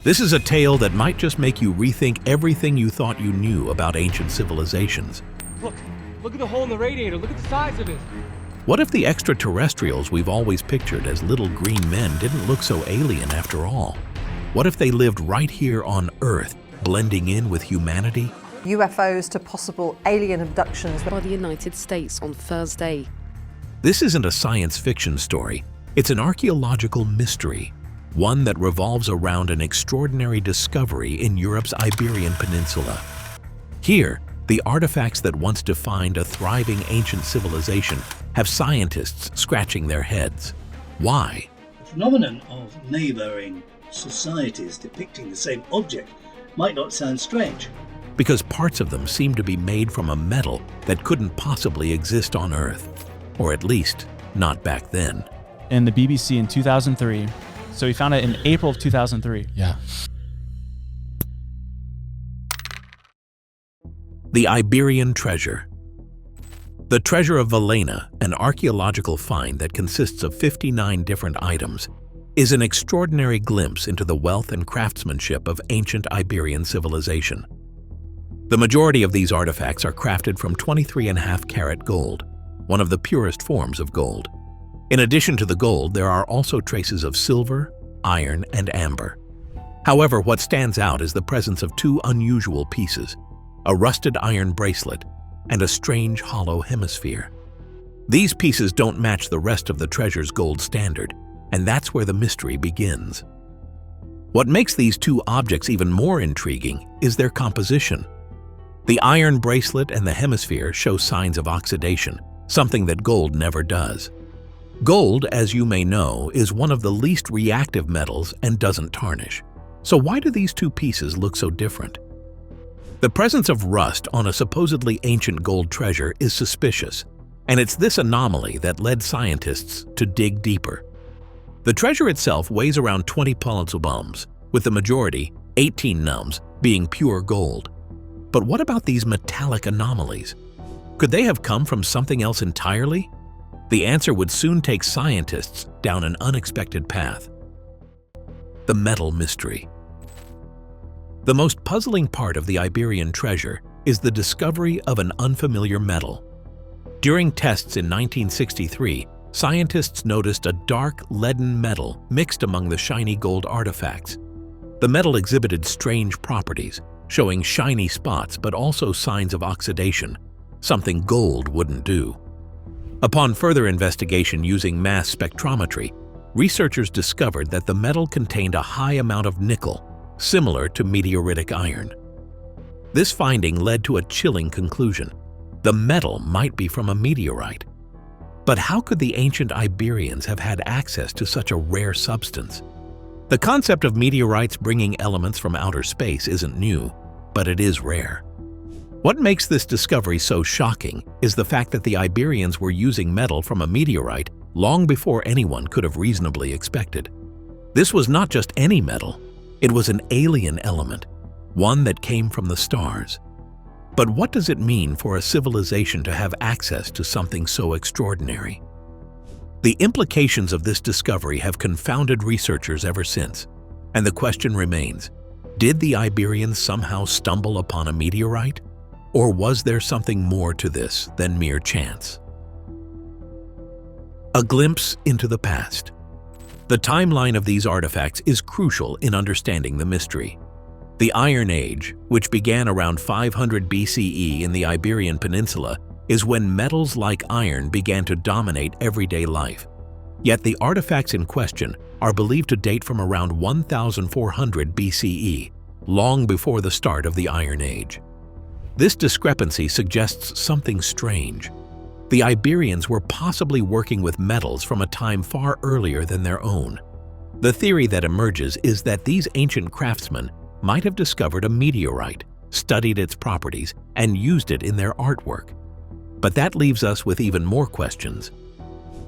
This is a tale that might just make you rethink everything you thought you knew about ancient civilizations. Look at the hole in the radiator. Look at the size of it. What if the extraterrestrials we've always pictured as little green men didn't look so alien after all? What if they lived right here on Earth, blending in with humanity? UFOs to possible alien abductions by the United States on Thursday. This isn't a science fiction story. It's an archaeological mystery, one that revolves around an extraordinary discovery in Europe's Iberian Peninsula. Here, the artifacts that once defined a thriving ancient civilization have scientists scratching their heads. Why? The phenomenon of neighbouring societies depicting the same object might not sound strange. Because parts of them seem to be made from a metal that couldn't possibly exist on Earth, or at least not back then. In the BBC in 2003. So we found it in April of 2003. Yeah. The Iberian treasure. The treasure of Villena, an archaeological find that consists of 59 different items, is an extraordinary glimpse into the wealth and craftsmanship of ancient Iberian civilization. The majority of these artifacts are crafted from 23.5 karat gold, one of the purest forms of gold. In addition to the gold, there are also traces of silver, iron, and amber. However, what stands out is the presence of two unusual pieces: a rusted iron bracelet and a strange hollow hemisphere. These pieces don't match the rest of the treasure's gold standard, and that's where the mystery begins. What makes these two objects even more intriguing is their composition. The iron bracelet and the hemisphere show signs of oxidation, something that gold never does. Gold, as you may know, is one of the least reactive metals and doesn't tarnish. So why do these two pieces look so different? The presence of rust on a supposedly ancient gold treasure is suspicious, and it's this anomaly that led scientists to dig deeper. The treasure itself weighs around 20 politsubums, with the majority, 18 nums, being pure gold. But what about these metallic anomalies? Could they have come from something else entirely? The answer would soon take scientists down an unexpected path. The metal mystery. The most puzzling part of the Iberian treasure is the discovery of an unfamiliar metal. During tests in 1963, scientists noticed a dark, leaden metal mixed among the shiny gold artifacts. The metal exhibited strange properties, showing shiny spots but also signs of oxidation, something gold wouldn't do. Upon further investigation using mass spectrometry, researchers discovered that the metal contained a high amount of nickel, similar to meteoritic iron. This finding led to a chilling conclusion: the metal might be from a meteorite. But how could the ancient Iberians have had access to such a rare substance? The concept of meteorites bringing elements from outer space isn't new, but it is rare. What makes this discovery so shocking is the fact that the Iberians were using metal from a meteorite long before anyone could have reasonably expected. This was not just any metal. It was an alien element, one that came from the stars. But what does it mean for a civilization to have access to something so extraordinary? The implications of this discovery have confounded researchers ever since, and the question remains: did the Iberians somehow stumble upon a meteorite? Or was there something more to this than mere chance? A glimpse into the past. The timeline of these artifacts is crucial in understanding the mystery. The Iron Age, which began around 500 BCE in the Iberian Peninsula, is when metals like iron began to dominate everyday life. Yet the artifacts in question are believed to date from around 1400 BCE, long before the start of the Iron Age. This discrepancy suggests something strange. The Iberians were possibly working with metals from a time far earlier than their own. The theory that emerges is that these ancient craftsmen might have discovered a meteorite, studied its properties, and used it in their artwork. But that leaves us with even more questions.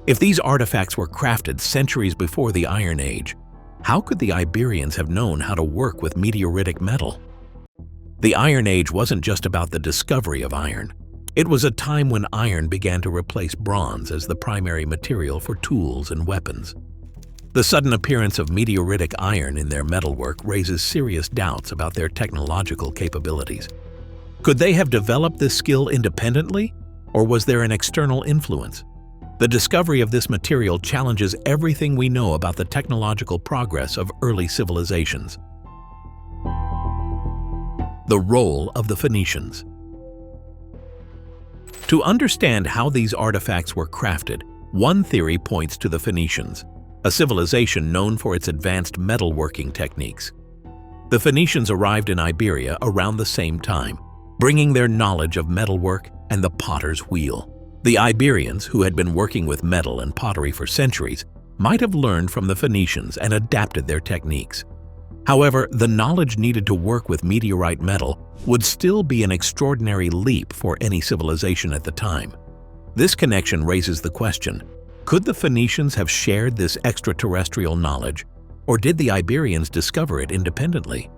If these artifacts were crafted centuries before the Iron Age, how could the Iberians have known how to work with meteoritic metal? The Iron Age wasn't just about the discovery of iron. It was a time when iron began to replace bronze as the primary material for tools and weapons. The sudden appearance of meteoritic iron in their metalwork raises serious doubts about their technological capabilities. Could they have developed this skill independently, or was there an external influence? The discovery of this material challenges everything we know about the technological progress of early civilizations. The role of the Phoenicians. To understand how these artifacts were crafted, one theory points to the Phoenicians, a civilization known for its advanced metalworking techniques. The Phoenicians arrived in Iberia around the same time, bringing their knowledge of metalwork and the potter's wheel. The Iberians, who had been working with metal and pottery for centuries, might have learned from the Phoenicians and adapted their techniques. However, the knowledge needed to work with meteorite metal would still be an extraordinary leap for any civilization at the time. This connection raises the question, could the Phoenicians have shared this extraterrestrial knowledge, or did the Iberians discover it independently?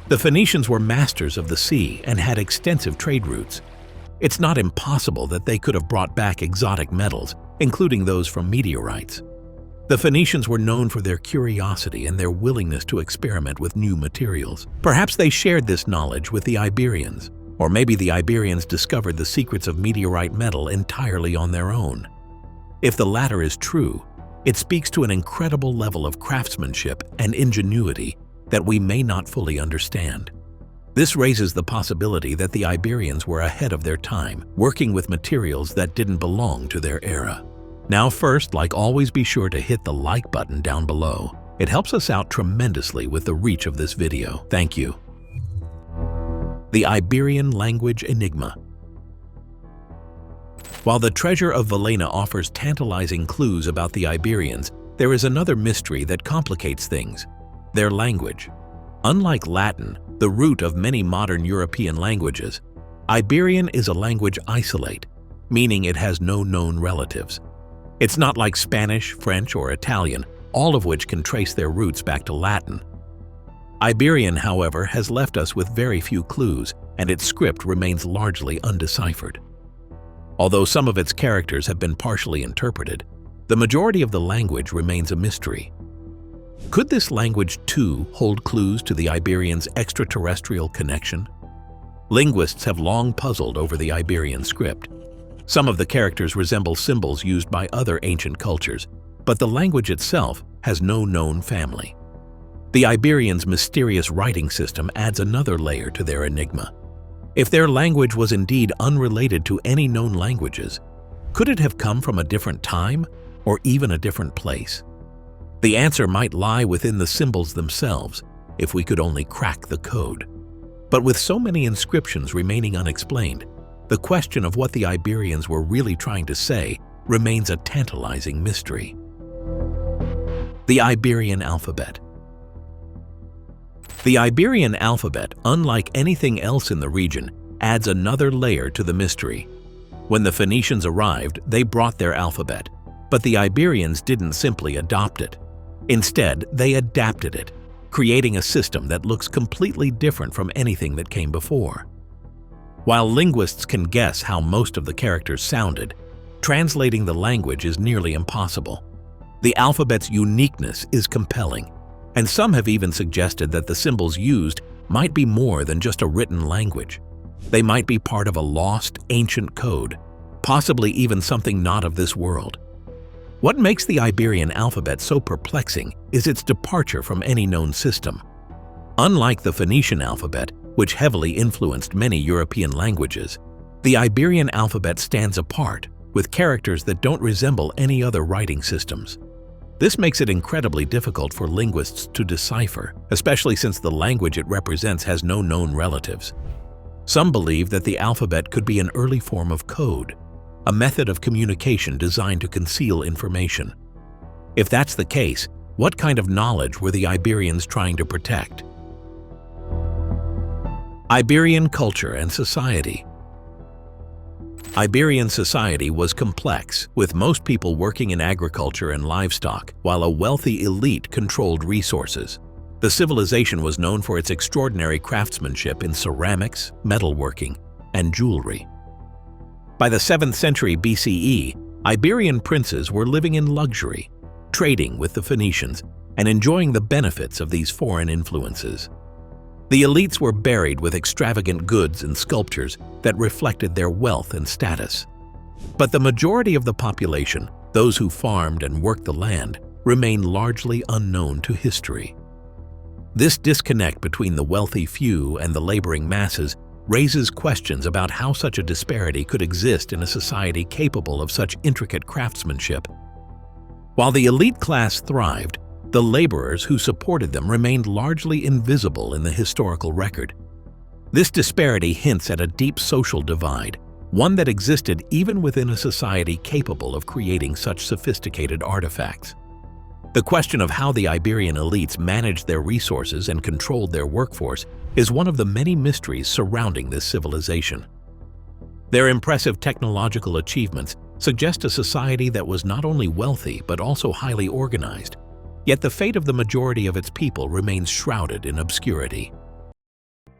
The Phoenicians were masters of the sea and had extensive trade routes. It's not impossible that they could have brought back exotic metals, including those from meteorites. The Phoenicians were known for their curiosity and their willingness to experiment with new materials. Perhaps they shared this knowledge with the Iberians, or maybe the Iberians discovered the secrets of meteorite metal entirely on their own. If the latter is true, it speaks to an incredible level of craftsmanship and ingenuity that we may not fully understand. This raises the possibility that the Iberians were ahead of their time, working with materials that didn't belong to their era. Now first, like always, be sure to hit the like button down below. It helps us out tremendously with the reach of this video. Thank you. The Iberian language enigma. While the treasure of Valena offers tantalizing clues about the Iberians, there is another mystery that complicates things: their language. Unlike Latin, the root of many modern European languages, Iberian is a language isolate, meaning it has no known relatives. It's not like Spanish, French, or Italian, all of which can trace their roots back to Latin. Iberian, however, has left us with very few clues, and its script remains largely undeciphered. Although some of its characters have been partially interpreted, the majority of the language remains a mystery. Could this language too hold clues to the Iberians' extraterrestrial connection? Linguists have long puzzled over the Iberian script. Some of the characters resemble symbols used by other ancient cultures, but the language itself has no known family. The Iberians' mysterious writing system adds another layer to their enigma. If their language was indeed unrelated to any known languages, could it have come from a different time or even a different place? The answer might lie within the symbols themselves, if we could only crack the code. But with so many inscriptions remaining unexplained, the question of what the Iberians were really trying to say remains a tantalizing mystery. The Iberian alphabet. The Iberian alphabet, unlike anything else in the region, adds another layer to the mystery. When the Phoenicians arrived, they brought their alphabet, but the Iberians didn't simply adopt it. Instead, they adapted it, creating a system that looks completely different from anything that came before. While linguists can guess how most of the characters sounded, translating the language is nearly impossible. The alphabet's uniqueness is compelling, and some have even suggested that the symbols used might be more than just a written language. They might be part of a lost, ancient code, possibly even something not of this world. What makes the Iberian alphabet so perplexing is its departure from any known system. Unlike the Phoenician alphabet, which heavily influenced many European languages, the Iberian alphabet stands apart, with characters that don't resemble any other writing systems. This makes it incredibly difficult for linguists to decipher, especially since the language it represents has no known relatives. Some believe that the alphabet could be an early form of code, a method of communication designed to conceal information. If that's the case, what kind of knowledge were the Iberians trying to protect? Iberian culture and society. Iberian society was complex, with most people working in agriculture and livestock, while a wealthy elite controlled resources. The civilization was known for its extraordinary craftsmanship in ceramics, metalworking, and jewelry. By the 7th century BCE, Iberian princes were living in luxury. trading with the Phoenicians, and enjoying the benefits of these foreign influences. The elites were buried with extravagant goods and sculptures that reflected their wealth and status. But the majority of the population, those who farmed and worked the land, remain largely unknown to history. This disconnect between the wealthy few and the laboring masses raises questions about how such a disparity could exist in a society capable of such intricate craftsmanship. While the elite class thrived, the laborers who supported them remained largely invisible in the historical record. This disparity hints at a deep social divide, one that existed even within a society capable of creating such sophisticated artifacts. The question of how the Iberian elites managed their resources and controlled their workforce is one of the many mysteries surrounding this civilization. Their impressive technological achievements suggest a society that was not only wealthy but also highly organized, yet the fate of the majority of its people remains shrouded in obscurity.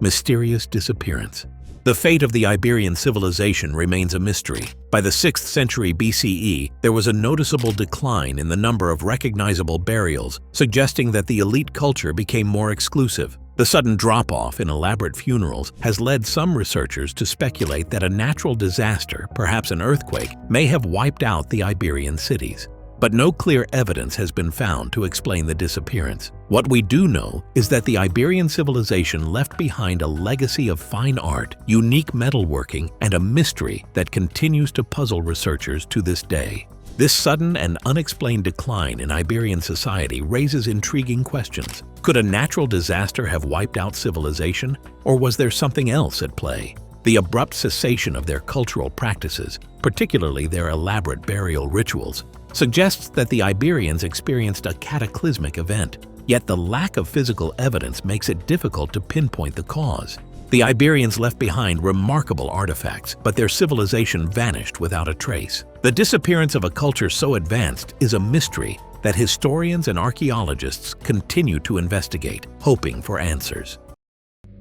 Mysterious disappearance. The fate of the Iberian civilization remains a mystery. By the 6th century BCE, there was a noticeable decline in the number of recognizable burials, suggesting that the elite culture became more exclusive. The sudden drop-off in elaborate funerals has led some researchers to speculate that a natural disaster, perhaps an earthquake, may have wiped out the Iberian cities. But no clear evidence has been found to explain the disappearance. What we do know is that the Iberian civilization left behind a legacy of fine art, unique metalworking, and a mystery that continues to puzzle researchers to this day. This sudden and unexplained decline in Iberian society raises intriguing questions. Could a natural disaster have wiped out civilization, or was there something else at play? The abrupt cessation of their cultural practices, particularly their elaborate burial rituals, suggests that the Iberians experienced a cataclysmic event, yet the lack of physical evidence makes it difficult to pinpoint the cause. The Iberians left behind remarkable artifacts, but their civilization vanished without a trace. The disappearance of a culture so advanced is a mystery that historians and archaeologists continue to investigate, hoping for answers.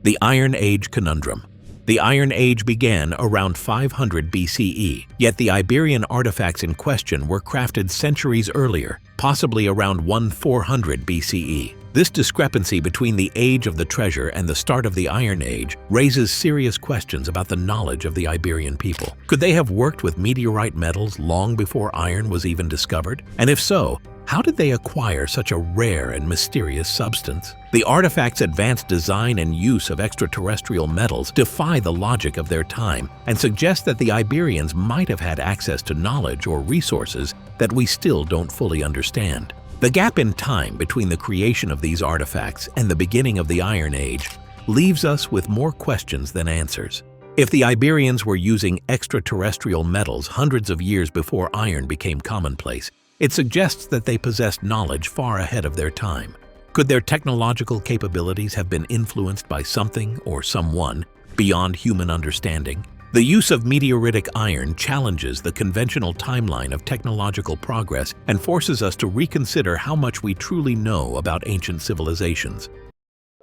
The Iron Age conundrum. The Iron Age began around 500 BCE, yet the Iberian artifacts in question were crafted centuries earlier, possibly around 1400 BCE. This discrepancy between the age of the treasure and the start of the Iron Age raises serious questions about the knowledge of the Iberian people. Could they have worked with meteorite metals long before iron was even discovered? And if so, how did they acquire such a rare and mysterious substance? The artifact's advanced design and use of extraterrestrial metals defy the logic of their time and suggest that the Iberians might have had access to knowledge or resources that we still don't fully understand. The gap in time between the creation of these artifacts and the beginning of the Iron Age leaves us with more questions than answers. If the Iberians were using extraterrestrial metals hundreds of years before iron became commonplace, it suggests that they possessed knowledge far ahead of their time. Could their technological capabilities have been influenced by something or someone beyond human understanding? The use of meteoritic iron challenges the conventional timeline of technological progress and forces us to reconsider how much we truly know about ancient civilizations.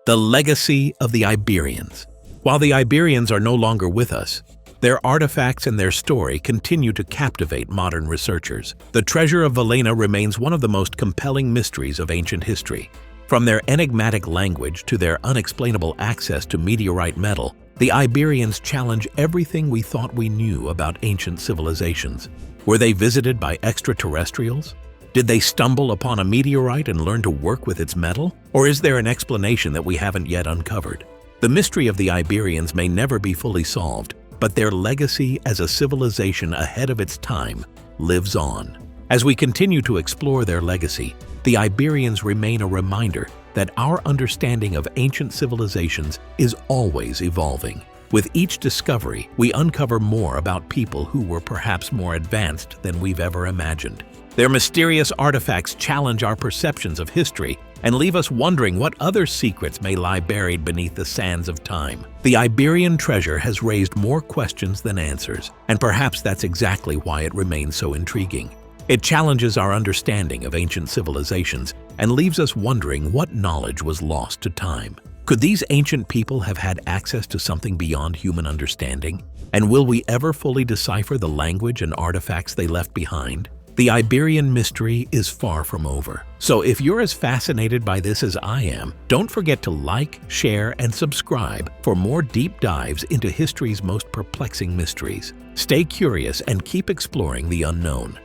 The legacy of the Iberians. While the Iberians are no longer with us, their artifacts and their story continue to captivate modern researchers. The treasure of Vallena remains one of the most compelling mysteries of ancient history. From their enigmatic language to their unexplainable access to meteorite metal, the Iberians challenge everything we thought we knew about ancient civilizations. Were they visited by extraterrestrials? Did they stumble upon a meteorite and learn to work with its metal? Or is there an explanation that we haven't yet uncovered? The mystery of the Iberians may never be fully solved, but their legacy as a civilization ahead of its time lives on. As we continue to explore their legacy, the Iberians remain a reminder that our understanding of ancient civilizations is always evolving. With each discovery, we uncover more about people who were perhaps more advanced than we've ever imagined. Their mysterious artifacts challenge our perceptions of history and leave us wondering what other secrets may lie buried beneath the sands of time. The Iberian treasure has raised more questions than answers, and perhaps that's exactly why it remains so intriguing. It challenges our understanding of ancient civilizations and leaves us wondering what knowledge was lost to time. Could these ancient people have had access to something beyond human understanding? And will we ever fully decipher the language and artifacts they left behind? The Iberian mystery is far from over. So if you're as fascinated by this as I am, don't forget to like, share, and subscribe for more deep dives into history's most perplexing mysteries. Stay curious and keep exploring the unknown.